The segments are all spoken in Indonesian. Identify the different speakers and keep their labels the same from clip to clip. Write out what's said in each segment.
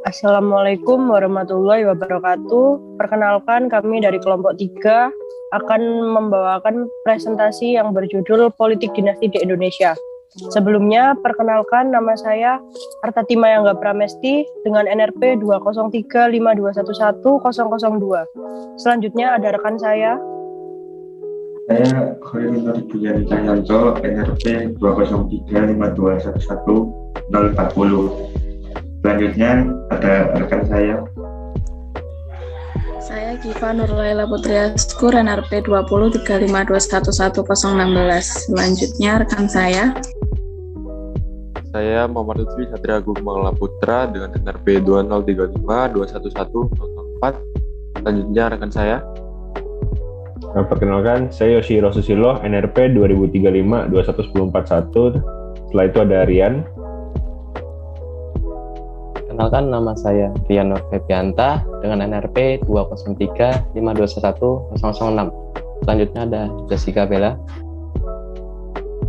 Speaker 1: Assalamualaikum warahmatullahi wabarakatuh. Perkenalkan, kami dari kelompok 3 akan membawakan presentasi yang berjudul Politik Dinasti di Indonesia. Sebelumnya, perkenalkan, nama saya Artati Mayangga Pramesti dengan NRP 20352111002. Selanjutnya ada rekan saya.
Speaker 2: Saya Khairul Nur Diyani Cahyanto, NRP 20352111040. Selanjutnya ada rekan saya.
Speaker 3: Saya Giva Nurlaila Putriaskur, NRP 20352111016. Selanjutnya rekan saya.
Speaker 4: Saya Muhammad Lutfi Satria Agung Mangla Putra dengan NRP 20352111004. Selanjutnya rekan saya.
Speaker 5: Perkenalkan, saya Yoshiro Susilo, NRP 2035211041. Setelah itu ada Rian.
Speaker 6: Perkenalkan, nama saya Rian Nur Febianta dengan NRP 20352111006. Selanjutnya ada Jessica Bella.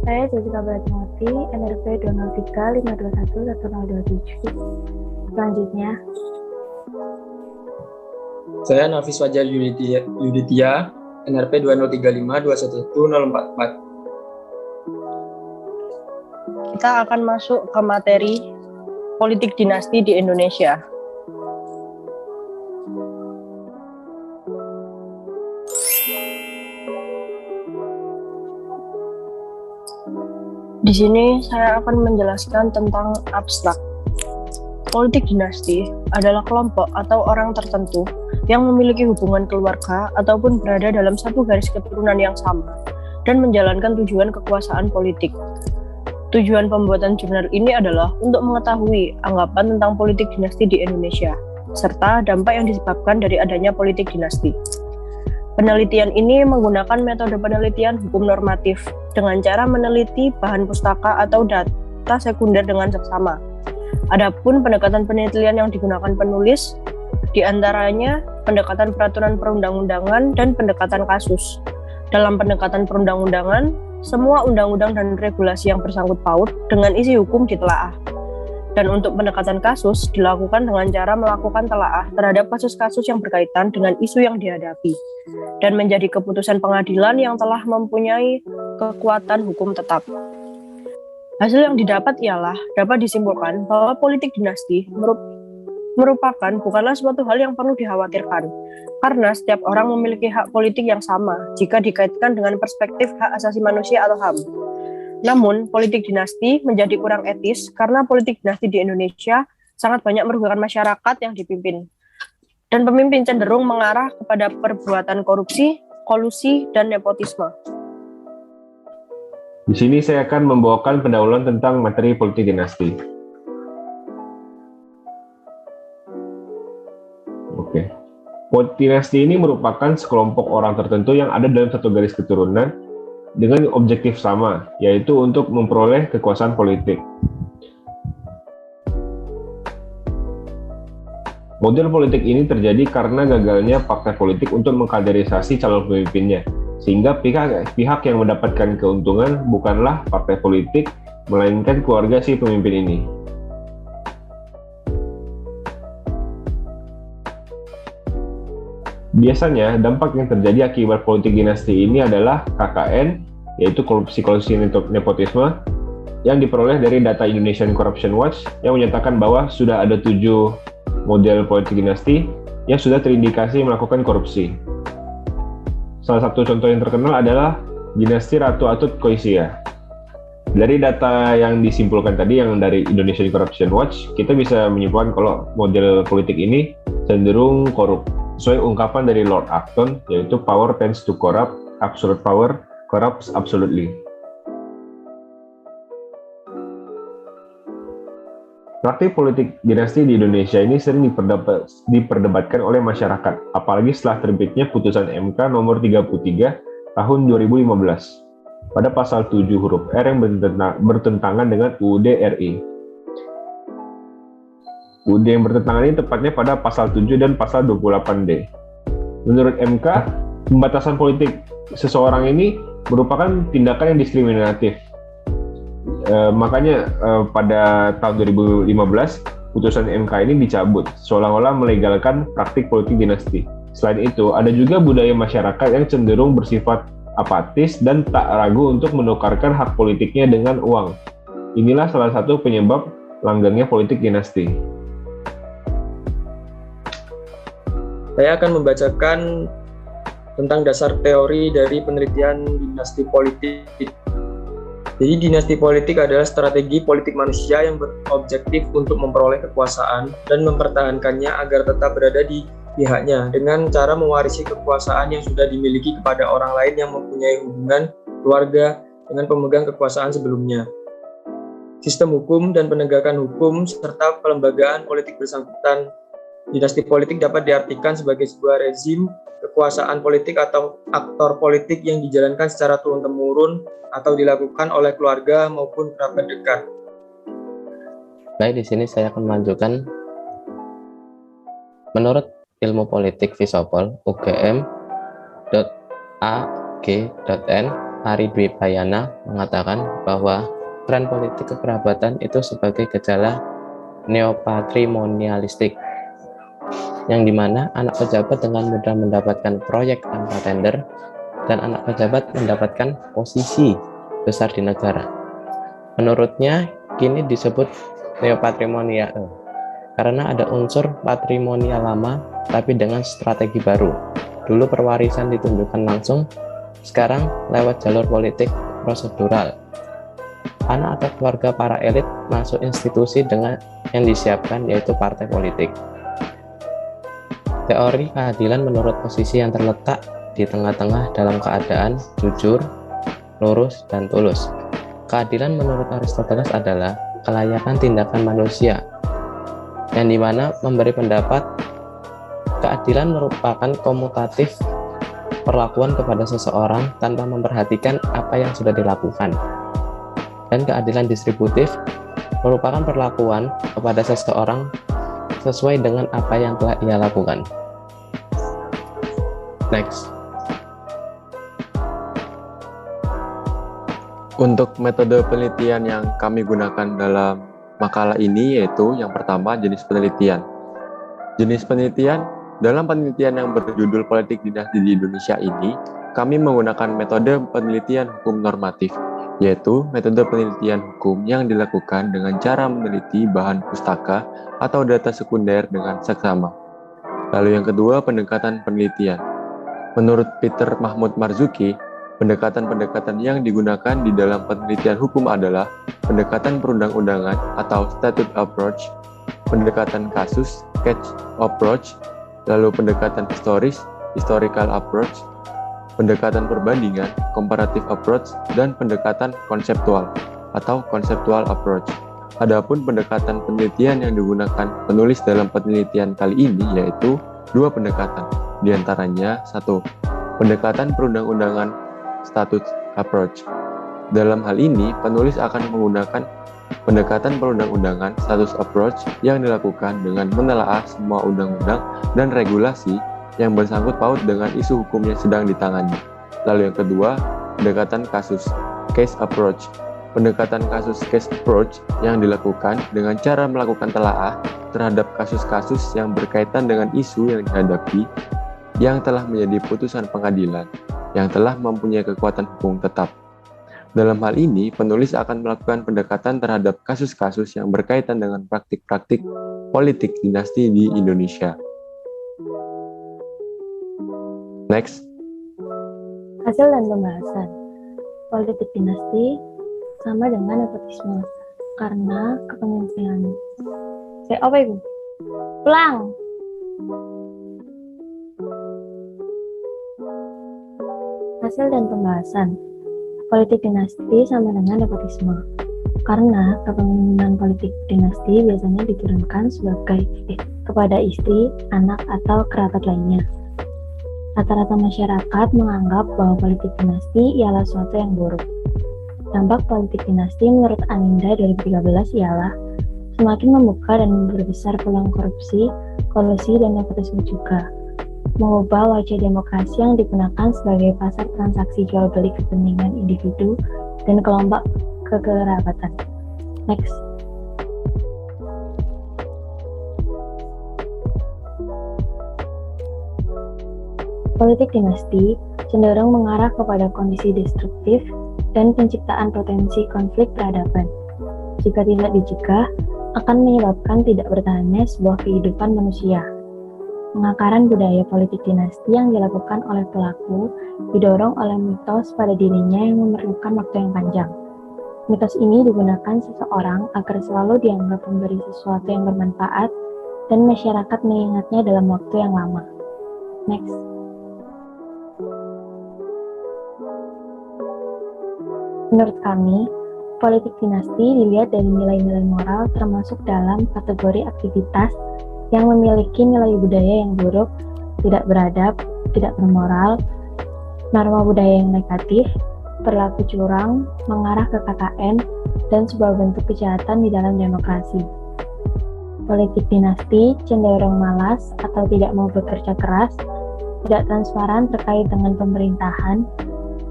Speaker 7: Saya Jessica Bella Timothy, NRP 20352111027. Selanjutnya
Speaker 8: saya Nafis Fajar Yuditya, NRP 20352111044.
Speaker 1: Kita akan masuk ke materi politik dinasti di Indonesia. Di sini saya akan menjelaskan tentang abstrak. Politik dinasti adalah kelompok atau orang tertentu yang memiliki hubungan keluarga ataupun berada dalam satu garis keturunan yang sama dan menjalankan tujuan kekuasaan politik. Tujuan pembuatan jurnal ini adalah untuk mengetahui anggapan tentang politik dinasti di Indonesia, serta dampak yang disebabkan dari adanya politik dinasti. Penelitian ini menggunakan metode penelitian hukum normatif dengan cara meneliti bahan pustaka atau data sekunder dengan seksama. Adapun pendekatan penelitian yang digunakan penulis, diantaranya pendekatan peraturan perundang-undangan dan pendekatan kasus. Dalam pendekatan perundang-undangan, semua undang-undang dan regulasi yang bersangkut paut dengan isi hukum ditelaah. Dan untuk pendekatan kasus dilakukan dengan cara melakukan telaah terhadap kasus-kasus yang berkaitan dengan isu yang dihadapi dan menjadi keputusan pengadilan yang telah mempunyai kekuatan hukum tetap. Hasil yang didapat ialah dapat disimpulkan bahwa politik dinasti merupakan bukanlah suatu hal yang perlu dikhawatirkan, karena setiap orang memiliki hak politik yang sama jika dikaitkan dengan perspektif hak asasi manusia atau HAM. Namun, politik dinasti menjadi kurang etis karena politik dinasti di Indonesia sangat banyak merugikan masyarakat yang dipimpin. Dan pemimpin cenderung mengarah kepada perbuatan korupsi, kolusi, dan nepotisme.
Speaker 5: Di sini saya akan membawakan pendahuluan tentang materi politik dinasti. Oke. Politik dinasti ini merupakan sekelompok orang tertentu yang ada dalam satu garis keturunan dengan objektif sama, yaitu untuk memperoleh kekuasaan politik. Model politik ini terjadi karena gagalnya partai politik untuk mengkaderisasi calon pemimpinnya, sehingga pihak yang mendapatkan keuntungan bukanlah partai politik, melainkan keluarga si pemimpin ini. Biasanya, dampak yang terjadi akibat politik dinasti ini adalah KKN, yaitu korupsi-kolusi nepotisme, yang diperoleh dari data Indonesian Corruption Watch yang menyatakan bahwa sudah ada 7 model politik dinasti yang sudah terindikasi melakukan korupsi. Salah satu contoh yang terkenal adalah dinasti Ratu Atut Koisia. Dari data yang disimpulkan tadi yang dari Indonesian Corruption Watch, kita bisa menyimpulkan kalau model politik ini cenderung korup. Sesuai ungkapan dari Lord Acton, yaitu power tends to corrupt, absolute power corrupts absolutely. Praktik politik dinasti di Indonesia ini sering diperdebatkan oleh masyarakat, apalagi setelah terbitnya putusan MK nomor 33 tahun 2015 pada pasal 7 huruf R yang bertentangan dengan UUD RI. UUD yang bertentangan ini tepatnya pada pasal 7 dan pasal 28D. Menurut MK, pembatasan politik seseorang ini merupakan tindakan yang diskriminatif. Makanya pada tahun 2015, putusan MK ini dicabut, seolah-olah melegalkan praktik politik dinasti. Selain itu, ada juga budaya masyarakat yang cenderung bersifat apatis dan tak ragu untuk menukarkan hak politiknya dengan uang. Inilah salah satu penyebab langgengnya politik dinasti.
Speaker 8: Saya akan membacakan tentang dasar teori dari penelitian dinasti politik. Jadi dinasti politik adalah strategi politik manusia yang berobjektif untuk memperoleh kekuasaan dan mempertahankannya agar tetap berada di pihaknya dengan cara mewarisi kekuasaan yang sudah dimiliki kepada orang lain yang mempunyai hubungan keluarga dengan pemegang kekuasaan sebelumnya. Sistem hukum dan penegakan hukum serta pelembagaan politik bersangkutan. Dinasti politik dapat diartikan sebagai sebuah rezim kekuasaan politik atau aktor politik yang dijalankan secara turun-temurun atau dilakukan oleh keluarga maupun kerabat dekat.
Speaker 6: Baik, di sini saya akan melanjutkan. Menurut ilmu politik Visopol, UGM.ag.n, Ari Dwi Payana mengatakan bahwa tren politik kekerabatan itu sebagai gejala neopatrimonialistik, yang dimana anak pejabat dengan mudah mendapatkan proyek tanpa tender dan anak pejabat mendapatkan posisi besar di negara. Menurutnya, kini disebut neopatrimonial karena ada unsur patrimonial lama tapi dengan strategi baru. Dulu perwarisan ditunjukkan langsung, sekarang lewat jalur politik prosedural. Anak atau keluarga para elit masuk institusi dengan yang disiapkan, yaitu partai politik. Teori keadilan menurut posisi yang terletak di tengah-tengah dalam keadaan jujur, lurus, dan tulus. Keadilan menurut Aristoteles adalah kelayakan tindakan manusia, yang dimana memberi pendapat. Keadilan merupakan komutatif perlakuan kepada seseorang tanpa memperhatikan apa yang sudah dilakukan. Dan keadilan distributif merupakan perlakuan kepada seseorang sesuai dengan apa yang telah ia lakukan. Next.
Speaker 4: Untuk metode penelitian yang kami gunakan dalam makalah ini yaitu yang pertama, jenis penelitian. Jenis penelitian, dalam penelitian yang berjudul Politik Dinasti di Indonesia ini, kami menggunakan metode penelitian hukum normatif, yaitu metode penelitian hukum yang dilakukan dengan cara meneliti bahan pustaka atau data sekunder dengan seksama. Lalu yang kedua, pendekatan penelitian. Menurut Peter Mahmud Marzuki, pendekatan-pendekatan yang digunakan di dalam penelitian hukum adalah pendekatan perundang-undangan atau statute approach, pendekatan kasus, case approach, lalu pendekatan historis, historical approach, pendekatan perbandingan, comparative approach, dan pendekatan konseptual atau conceptual approach. Adapun pendekatan penelitian yang digunakan penulis dalam penelitian kali ini yaitu dua pendekatan, diantaranya satu, pendekatan perundang-undangan statute approach. Dalam hal ini, penulis akan menggunakan pendekatan perundang-undangan status approach yang dilakukan dengan menelaah semua undang-undang dan regulasi yang bersangkut paut dengan isu hukum yang sedang ditangani. Lalu yang kedua, pendekatan kasus case approach. Pendekatan kasus case approach yang dilakukan dengan cara melakukan telaah terhadap kasus-kasus yang berkaitan dengan isu yang dihadapi yang telah menjadi putusan pengadilan yang telah mempunyai kekuatan hukum tetap. Dalam hal ini, penulis akan melakukan pendekatan terhadap kasus-kasus yang berkaitan dengan praktik-praktik politik dinasti di Indonesia. Next.
Speaker 7: Hasil dan pembahasan. Politik dinasti sama dengan nepotisme karena kepemimpinan. Apa itu? Pulang. Hasil dan pembahasan. Politik dinasti sama dengan nepotisme karena kepemimpinan politik dinasti biasanya diturunkan kepada istri, anak, atau kerabat lainnya. Rata-rata masyarakat menganggap bahwa politik dinasti ialah suatu yang buruk. Dampak politik dinasti menurut Aninda 2013 ialah semakin membuka dan memperbesar peluang korupsi, kolusi, dan nepotisme juga. Mengubah wajah demokrasi yang digunakan sebagai pasar transaksi jual beli kepentingan individu dan kelompok kekerabatan. Next. Politik dinasti cenderung mengarah kepada kondisi destruktif dan penciptaan potensi konflik peradaban. Jika tidak dicegah, akan menyebabkan tidak bertahannya sebuah kehidupan manusia. Pengakaran budaya politik dinasti yang dilakukan oleh pelaku didorong oleh mitos pada dirinya yang memerlukan waktu yang panjang. Mitos ini digunakan seseorang agar selalu dianggap memberi sesuatu yang bermanfaat dan masyarakat mengingatnya dalam waktu yang lama. Next. Menurut kami, politik dinasti dilihat dari nilai-nilai moral termasuk dalam kategori aktivitas yang memiliki nilai budaya yang buruk, tidak beradab, tidak bermoral, norma budaya yang negatif, perilaku curang, mengarah ke KKN, dan sebuah bentuk kejahatan di dalam demokrasi. Politik dinasti cenderung malas atau tidak mau bekerja keras, tidak transparan terkait dengan pemerintahan,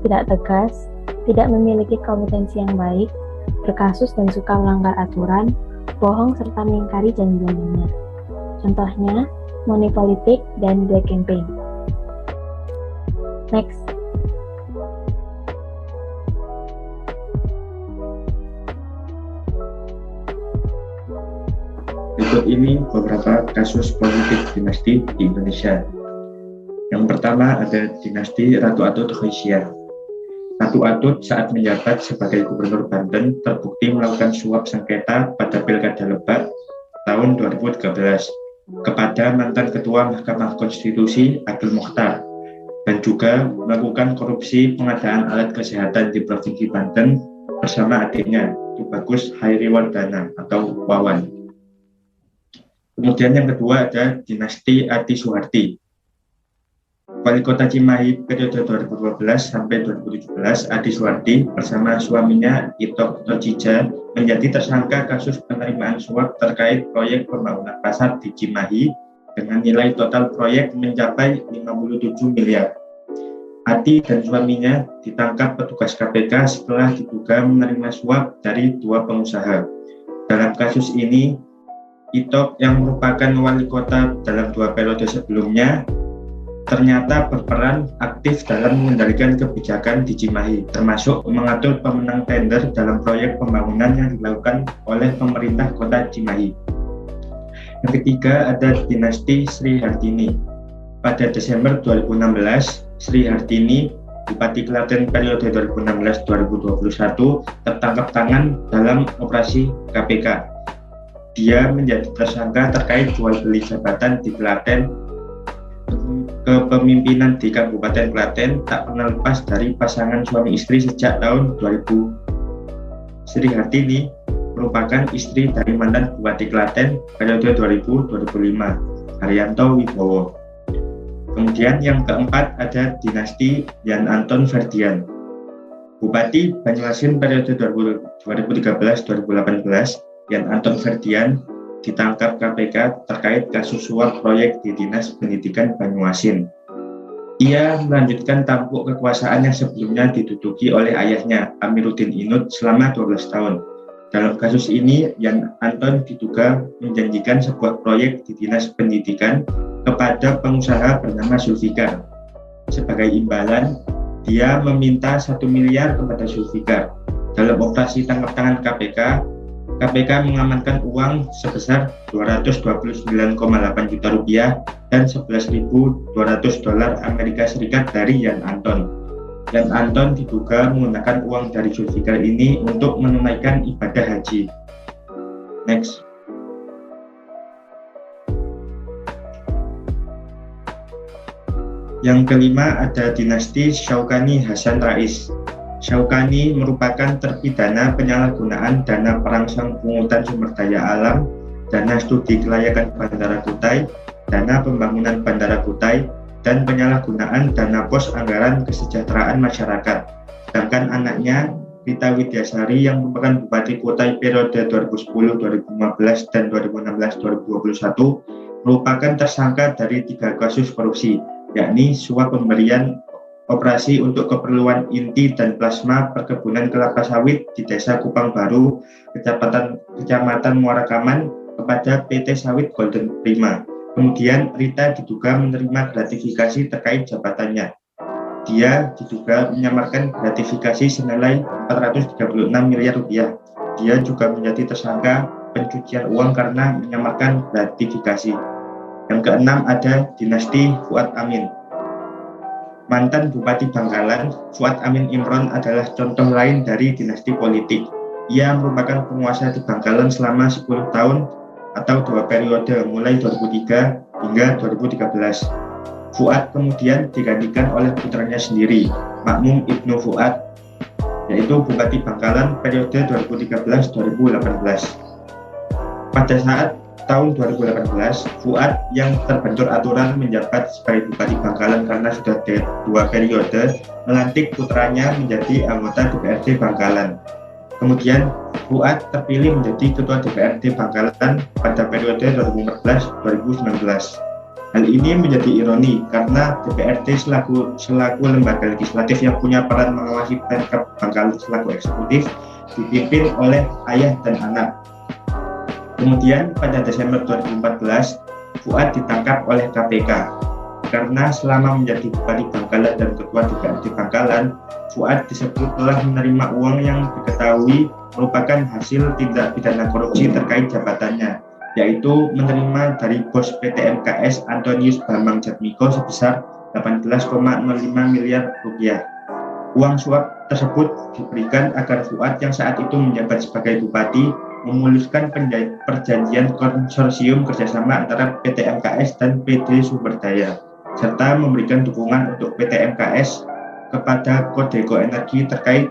Speaker 7: tidak tegas, tidak memiliki kompetensi yang baik, berkasus dan suka melanggar aturan, bohong serta mengingkari janji-janjinya. Contohnya, money politik dan black campaign. Next.
Speaker 2: Berikut ini beberapa kasus politik dinasti di Indonesia. Yang pertama ada dinasti Ratu Atut Khoisyah. Ratu Atut saat menjabat sebagai Gubernur Banten terbukti melakukan suap sengketa pada Pilkada Lebak tahun 2013 kepada mantan Ketua Mahkamah Konstitusi Abdul Mokhtar dan juga melakukan korupsi pengadaan alat kesehatan di Provinsi Banten bersama adiknya Tubagus Hairiwardana atau Wawan. Kemudian yang kedua ada dinasti Ati Suharti. Wali Kota Cimahi periode 2012 sampai 2017, Adi Suharti bersama suaminya Ito Tojija menjadi tersangka kasus penerimaan suap terkait proyek pembangunan pasar di Cimahi dengan nilai total proyek mencapai 57 miliar. Ati dan suaminya ditangkap petugas KPK setelah diduga menerima suap dari dua pengusaha. Dalam kasus ini, Ito yang merupakan wali kota dalam 2 periode sebelumnya ternyata berperan aktif dalam mengendalikan kebijakan di Cimahi, termasuk mengatur pemenang tender dalam proyek pembangunan yang dilakukan oleh pemerintah kota Cimahi. Yang ketiga ada dinasti Sri Hartini. Pada Desember 2016, Sri Hartini, Bupati Klaten periode 2016-2021, tertangkap tangan dalam operasi KPK. Dia menjadi tersangka terkait jual beli jabatan di Klaten. Kepemimpinan di Kabupaten Klaten tak pernah lepas dari pasangan suami istri sejak tahun 2000. Sri Hartini merupakan istri dari mantan Bupati Klaten periode 2000-2005, Haryanto Wibowo. Kemudian yang keempat ada dinasti Yan Anton Ferdian. Bupati Banyuasin periode 2013-2018, Yan Anton Ferdian ditangkap KPK terkait kasus suap proyek di Dinas Pendidikan Banyuasin. Ia melanjutkan tampuk kekuasaan yang sebelumnya diduduki oleh ayahnya, Amiruddin Inud, selama 12 tahun. Dalam kasus ini, Yan Anton diduga menjanjikan sebuah proyek di Dinas Pendidikan kepada pengusaha bernama Zulfikar. Sebagai imbalan, dia meminta 1 miliar kepada Zulfikar. Dalam operasi tangkap tangan KPK mengamankan uang sebesar 229,8 juta rupiah dan 11.200 dolar Amerika Serikat dari Yan Anton. Yan Anton diduga menggunakan uang dari Zulfikar ini untuk menunaikan ibadah haji. Next. Yang kelima ada dinasti Syaukani Hasan Rais. Syaukani merupakan terpidana penyalahgunaan dana perangsang pungutan sumber daya alam, dana studi kelayakan Bandara Kutai, dana pembangunan Bandara Kutai, dan penyalahgunaan dana pos anggaran kesejahteraan masyarakat. Sedangkan anaknya, Rita Widyasari yang merupakan Bupati Kutai periode 2010-2015 dan 2016-2021, merupakan tersangka dari 3 kasus korupsi, yakni suap pemberian operasi untuk keperluan inti dan plasma perkebunan kelapa sawit di Desa Kupang Baru, Kecamatan Muara Kaman kepada PT Sawit Golden Prima, Kemudian Rita diduga menerima gratifikasi terkait jabatannya. Dia diduga menyamarkan gratifikasi senilai 436 miliar rupiah. Dia juga menjadi tersangka pencucian uang karena menyamarkan gratifikasi. Yang keenam ada dinasti Fuad Amin. Mantan Bupati Bangkalan, Fuad Amin Imron adalah contoh lain dari dinasti politik. Ia merupakan penguasa di Bangkalan selama 10 tahun atau 2 periode mulai 2003 hingga 2013. Fuad kemudian digantikan oleh putranya sendiri, Makmum Ibnu Fuad, yaitu Bupati Bangkalan periode 2013-2018. Pada saat tahun 2018, Fuad yang terbentur aturan menjabat sebagai Bupati Bangkalan karena sudah 2 periode, melantik putranya menjadi anggota DPRD Bangkalan. Kemudian Fuad terpilih menjadi Ketua DPRD Bangkalan pada periode 2014-2019. Hal ini menjadi ironi karena DPRD selaku lembaga legislatif yang punya peran mengawasi Pemkab Bangkalan selaku eksekutif dipimpin oleh ayah dan anak. Kemudian pada Desember 2014, Fuad ditangkap oleh KPK karena selama menjadi Bupati Bangkalan dan Ketua DPRD Bangkalan, Fuad disebut telah menerima uang yang diketahui merupakan hasil tindak pidana korupsi terkait jabatannya, yaitu menerima dari bos PT MKS Antonius Bambang Jatmiko sebesar 18,05 miliar rupiah. Uang suap tersebut diberikan agar Fuad yang saat itu menjabat sebagai bupati memuluskan perjanjian konsorsium kerjasama antara PT MKS dan PD Sumberdaya, serta memberikan dukungan untuk PT MKS kepada Kodeko Energi terkait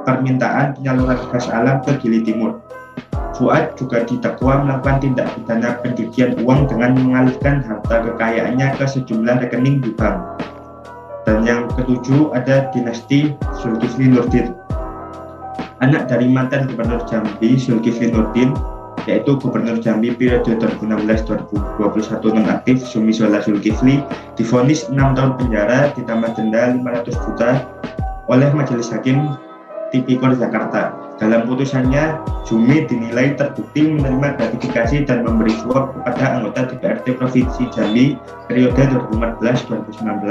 Speaker 2: permintaan penyaluran gas alam ke Gili Timur. Fuad juga didakwa melakukan tindak pidana pencucian uang dengan mengalihkan harta kekayaannya ke sejumlah rekening di bank. Dan yang ketujuh ada dinasti Zulkifli Nurdin. Anak dari mantan Gubernur Jambi Zulkifli Nurdin, yaitu Gubernur Jambi periode 2016-2021 nonaktif Zumi Zola Zulkifli, divonis 6 tahun penjara ditambah denda 500 juta oleh Majelis Hakim Tipikor Jakarta. Dalam putusannya, Zumi dinilai terbukti menerima gratifikasi dan memberi suap kepada anggota DPRD Provinsi Jambi periode 2014-2019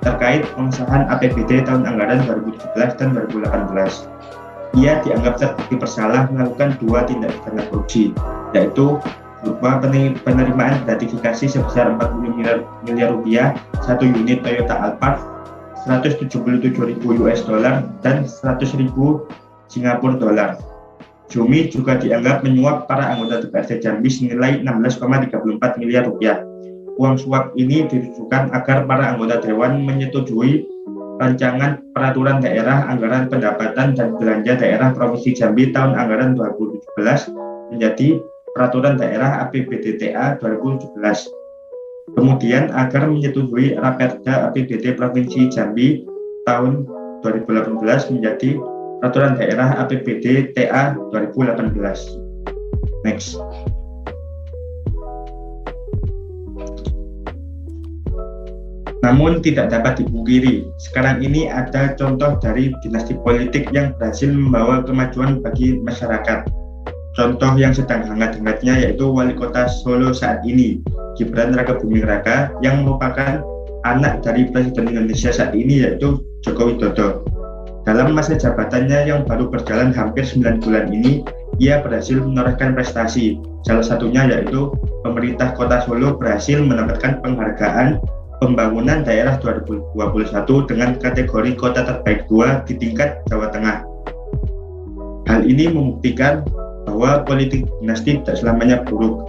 Speaker 2: terkait pengesahan APBD tahun anggaran 2017 dan 2018. Ia dianggap terbukti bersalah melakukan 2 tindak pidana korupsi, yaitu berupa penerimaan gratifikasi sebesar 40 miliar rupiah, 1 unit Toyota Alphard, 177.000 US dollar dan 100.000 Singapura dolar. Zumi juga dianggap menyuap para anggota DPRD Jambi senilai 16,34 miliar rupiah. Uang suap ini ditujukan agar para anggota dewan menyetujui rancangan peraturan daerah anggaran pendapatan dan belanja daerah Provinsi Jambi tahun anggaran 2017 menjadi peraturan daerah APBD-TA 2017. Kemudian agar menyetujui Raperda APBD Provinsi Jambi tahun 2018 menjadi peraturan daerah APBD-TA 2018. Next. Namun tidak dapat dipungkiri, sekarang ini ada contoh dari dinasti politik yang berhasil membawa kemajuan bagi masyarakat. Contoh yang sedang hangat-hangatnya yaitu Wali Kota Solo saat ini, Gibran Rakabuming Raka, yang merupakan anak dari Presiden Indonesia saat ini yaitu Joko Widodo. Dalam masa jabatannya yang baru berjalan hampir 9 bulan ini, ia berhasil menorehkan prestasi. Salah satunya yaitu pemerintah Kota Solo berhasil mendapatkan penghargaan Pembangunan Daerah 2021 dengan kategori Kota Terbaik 2 di tingkat Jawa Tengah. Hal ini membuktikan bahwa politik dinasti tidak selamanya buruk.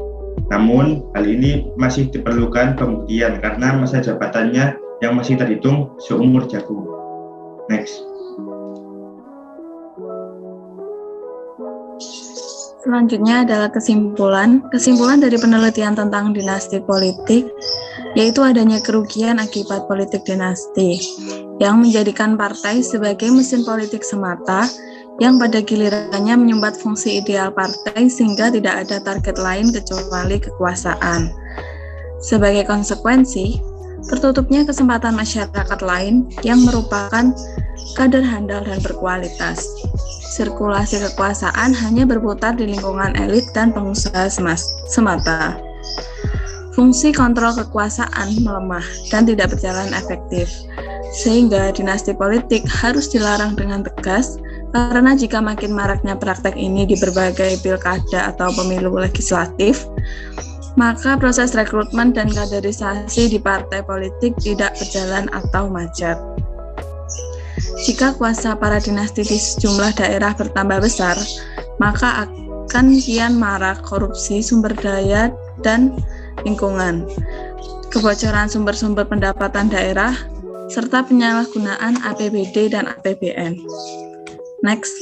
Speaker 2: Namun, hal ini masih diperlukan pembuktian karena masa jabatannya yang masih terhitung seumur jagung. Next.
Speaker 3: Selanjutnya adalah kesimpulan. Kesimpulan dari penelitian tentang dinasti politik, yaitu adanya kerugian akibat politik dinasti, yang menjadikan partai sebagai mesin politik semata, yang pada gilirannya menyumbat fungsi ideal partai sehingga tidak ada target lain kecuali kekuasaan. Sebagai konsekuensi, tertutupnya kesempatan masyarakat lain yang merupakan kader handal dan berkualitas. Sirkulasi kekuasaan hanya berputar di lingkungan elit dan pengusaha semata. Fungsi kontrol kekuasaan melemah dan tidak berjalan efektif, sehingga dinasti politik harus dilarang dengan tegas karena jika makin maraknya praktek ini di berbagai pilkada atau pemilu legislatif, maka proses rekrutmen dan kaderisasi di partai politik tidak berjalan atau macet. Jika kuasa para dinasti di sejumlah daerah bertambah besar, maka akan kian marak korupsi sumber daya dan lingkungan, kebocoran sumber-sumber pendapatan daerah, serta penyalahgunaan APBD dan APBN. Next.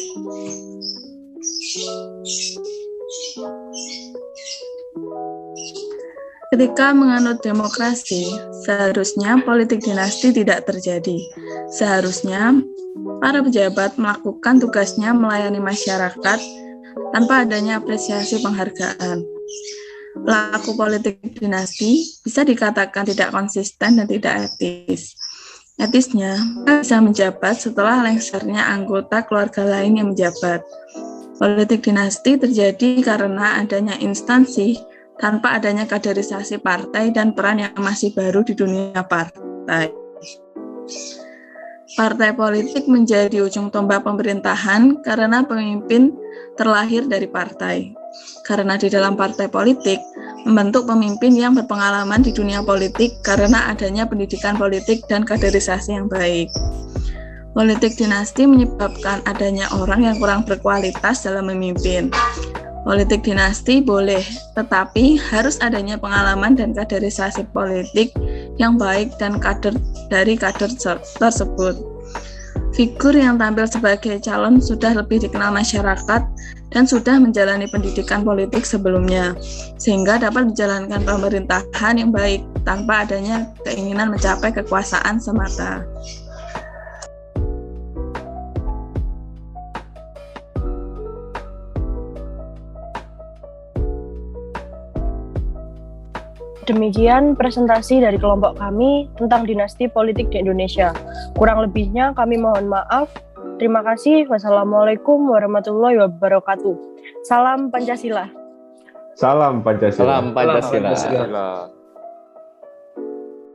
Speaker 3: Ketika menganut demokrasi, seharusnya politik dinasti tidak terjadi. Seharusnya para pejabat melakukan tugasnya melayani masyarakat tanpa adanya apresiasi penghargaan. Pelaku politik dinasti bisa dikatakan tidak konsisten dan tidak etis. Etisnya, bisa menjabat setelah lengsernya anggota keluarga lain yang menjabat. Politik dinasti terjadi karena adanya instansi tanpa adanya kaderisasi partai dan peran yang masih baru di dunia partai. Partai politik menjadi ujung tombak pemerintahan karena pemimpin terlahir dari partai. Karena di dalam partai politik, membentuk pemimpin yang berpengalaman di dunia politik karena adanya pendidikan politik dan kaderisasi yang baik. Politik dinasti menyebabkan adanya orang yang kurang berkualitas dalam memimpin. Politik dinasti boleh, tetapi harus adanya pengalaman dan kaderisasi politik yang baik dan kader tersebut. Figur yang tampil sebagai calon sudah lebih dikenal masyarakat dan sudah menjalani pendidikan politik sebelumnya, sehingga dapat menjalankan pemerintahan yang baik tanpa adanya keinginan mencapai kekuasaan semata.
Speaker 1: Demikian presentasi dari kelompok kami tentang dinasti politik di Indonesia. Kurang lebihnya kami mohon maaf. Terima kasih. Wassalamualaikum warahmatullahi wabarakatuh. Salam Pancasila.
Speaker 5: Salam Pancasila.
Speaker 6: Salam Pancasila.
Speaker 4: Pancasila.